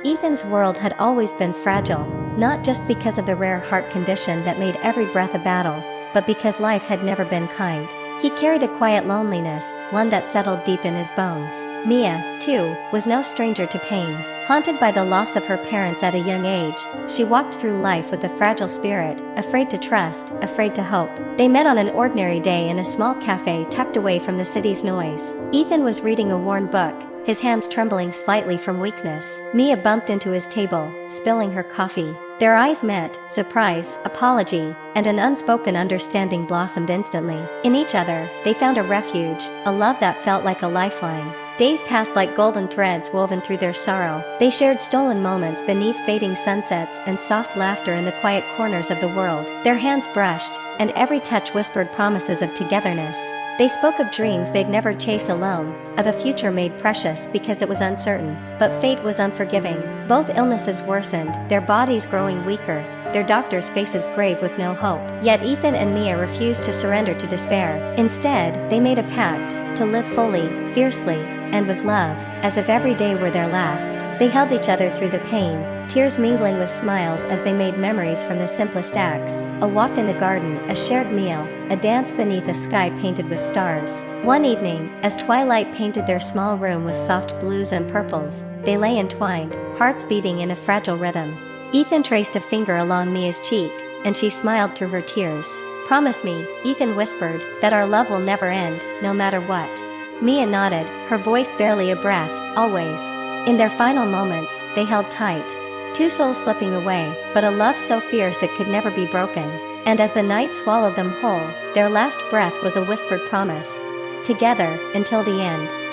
Ethan's world had always been fragile, not just because of the rare heart condition that made every breath a battle, but because life had never been kind. He carried a quiet loneliness, one that settled deep in his bones. Mia, too, was no stranger to pain. Haunted by the loss of her parents at a young age, she walked through life with a fragile spirit, afraid to trust, afraid to hope. They met on an ordinary day in a small cafe tucked away from the city's noise. Ethan was reading a worn book, his hands trembling slightly from weakness. Mia bumped into his table, spilling her coffee. Their eyes met, surprise, apology, and an unspoken understanding blossomed instantly. In each other, they found a refuge, a love that felt like a lifeline. Days passed like golden threads woven through their sorrow. They shared stolen moments beneath fading sunsets and soft laughter in the quiet corners of the world. Their hands brushed, and every touch whispered promises of togetherness. They spoke of dreams they'd never chase alone, of a future made precious because it was uncertain, but fate was unforgiving. Both illnesses worsened, their bodies growing weaker, their doctors' faces grave with no hope. Yet Ethan and Mia refused to surrender to despair. Instead, they made a pact to live fully, fiercely, and with love, as if every day were their last. They held each other through the pain, tears mingling with smiles as they made memories from the simplest acts. A walk in the garden, a shared meal, a dance beneath a sky painted with stars. One evening, as twilight painted their small room with soft blues and purples, they lay entwined, hearts beating in a fragile rhythm. Ethan traced a finger along Mia's cheek, and she smiled through her tears. "Promise me," Ethan whispered, "that our love will never end, no matter what." Mia nodded, her voice barely a breath. "Always." In their final moments, they held tight. Two souls slipping away, but a love so fierce it could never be broken. And as the night swallowed them whole, their last breath was a whispered promise. Together, until the end.